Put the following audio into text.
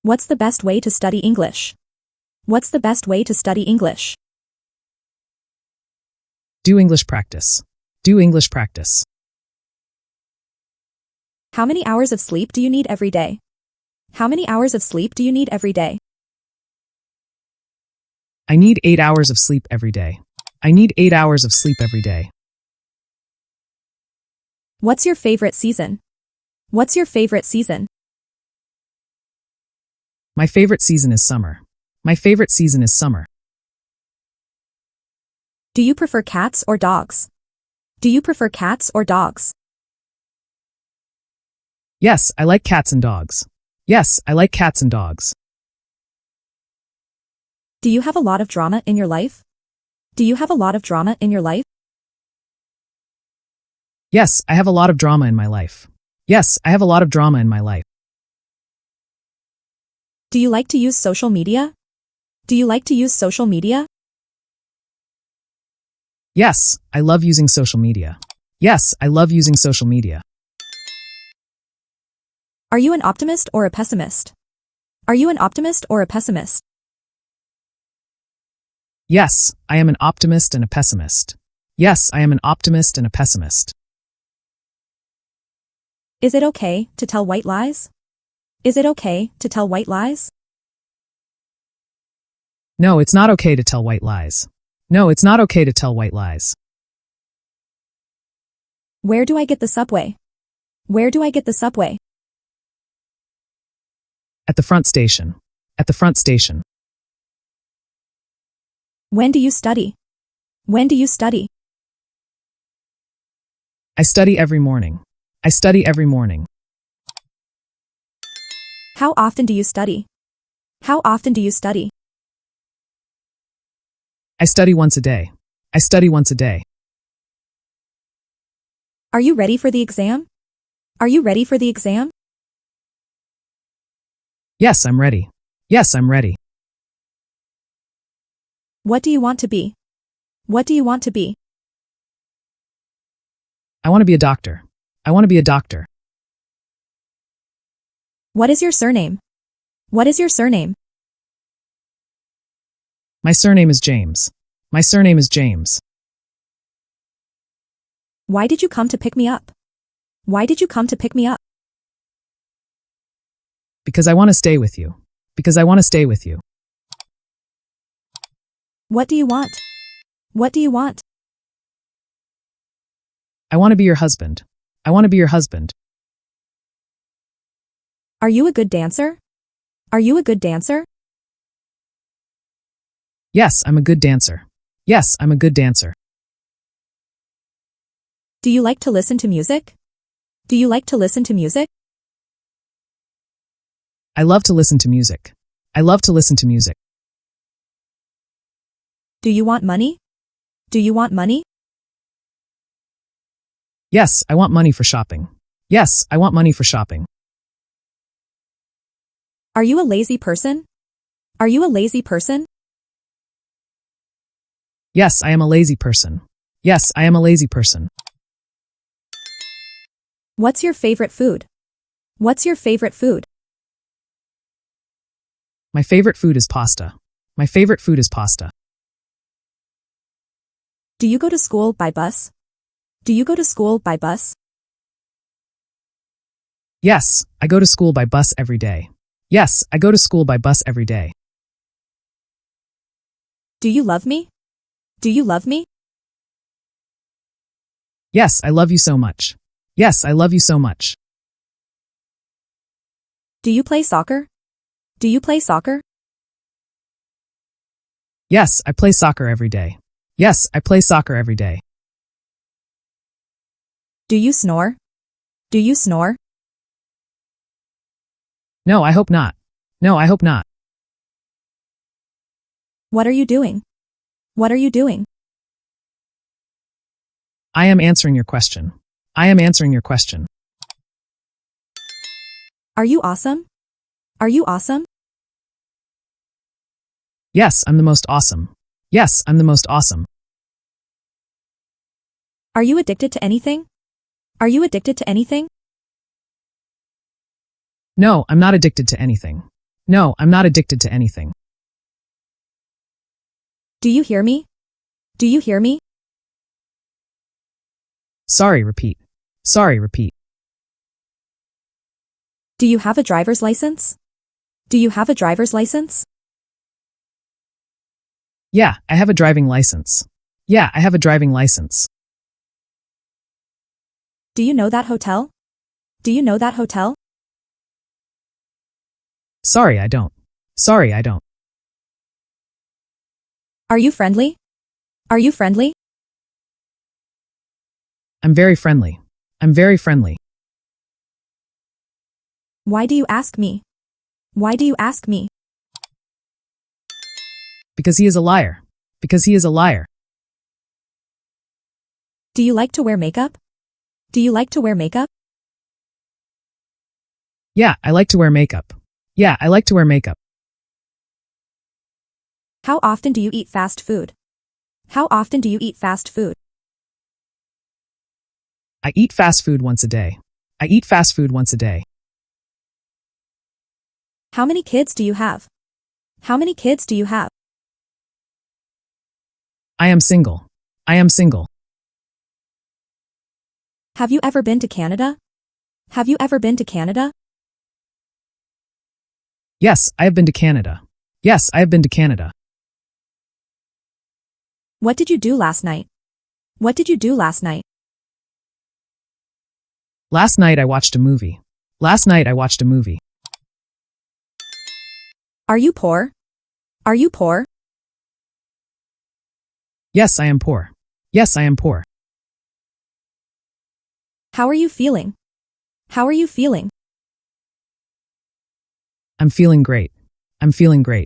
What's the best way to study English? What's the best way to study English? Do English practice. Do English practice. How many hours of sleep do you need every day? How many hours of sleep do you need every day? I need 8 hours of sleep every day. I need 8 hours of sleep every day. What's your favorite season? What's your favorite season? My favorite season is summer. My favorite season is summer. Do you prefer cats or dogs? Do you prefer cats or dogs? Yes, I like cats and dogs. Yes, I like cats and dogs. Do you have a lot of drama in your life? Do you have a lot of drama in your life? Yes, I have a lot of drama in my life. Yes, I have a lot of drama in my life. Do you like to use social media? Do you like to use social media? Yes, I love using social media. Yes, I love using social media. Are you an optimist or a pessimist? Are you an optimist or a pessimist? Yes, I am an optimist and a pessimist. Yes, I am an optimist and a pessimist. Is it okay to tell white lies? Is it okay to tell white lies? No, it's not okay to tell white lies. No, it's not okay to tell white lies. Where do I get the subway? Where do I get the subway? At the front station. At the front station. When do you study? When do you study? I study every morning. I study every morning. How often do you study? How often do you study? I study once a day. I study once a day. Are you ready for the exam? Are you ready for the exam? Yes, I'm ready. Yes, I'm ready. What do you want to be? What do you want to be? I want to be a doctor. I want to be a doctor. What is your surname? What is your surname? My surname is James. My surname is James. Why did you come to pick me up? Why did you come to pick me up? Because I want to stay with you. Because I want to stay with you. What do you want? What do you want? I want to be your husband. I want to be your husband. Are you a good dancer? Are you a good dancer? Yes, I'm a good dancer. Yes, I'm a good dancer. Do you like to listen to music? Do you like to listen to music? I love to listen to music. I love to listen to music. Do you want money? Do you want money? Yes, I want money for shopping. Yes, I want money for shopping. Are you a lazy person? Are you a lazy person? Yes, I am a lazy person. Yes, I am a lazy person. What's your favorite food? What's your favorite food? My favorite food is pasta. My favorite food is pasta. Do you go to school by bus? Do you go to school by bus? Yes, I go to school by bus every day. Yes, I go to school by bus every day. Do you love me? Do you love me? Yes, I love you so much. Yes, I love you so much. Do you play soccer? Do you play soccer? Yes, I play soccer every day. Yes, I play soccer every day. Do you snore? Do you snore? No, I hope not. No, I hope not. What are you doing? What are you doing? I am answering your question. I am answering your question. Are you awesome? Are you awesome? Yes, I'm the most awesome. Yes, I'm the most awesome. Are you addicted to anything? Are you addicted to anything? No, I'm not addicted to anything. No, I'm not addicted to anything. Do you hear me? Do you hear me? Sorry, repeat. Sorry, repeat. Do you have a driver's license? Do you have a driver's license? Yeah, I have a driving license. Yeah, I have a driving license. Do you know that hotel? Do you know that hotel? Sorry, I don't. Sorry, I don't. Are you friendly? Are you friendly? I'm very friendly. I'm very friendly. Why do you ask me? Why do you ask me? Because he is a liar. Because he is a liar. Do you like to wear makeup? Do you like to wear makeup? Yeah, I like to wear makeup. Yeah, I like to wear makeup. How often do you eat fast food? How often do you eat fast food? I eat fast food once a day. I eat fast food once a day. How many kids do you have? How many kids do you have? I am single. I am single. Have you ever been to Canada? Have you ever been to Canada? Yes, I have been to Canada. Yes, I have been to Canada. What did you do last night? What did you do last night? Last night I watched a movie. Last night I watched a movie. Are you poor? Are you poor? Yes, I am poor. Yes, I am poor. How are you feeling? How are you feeling? I'm feeling great. I'm feeling great.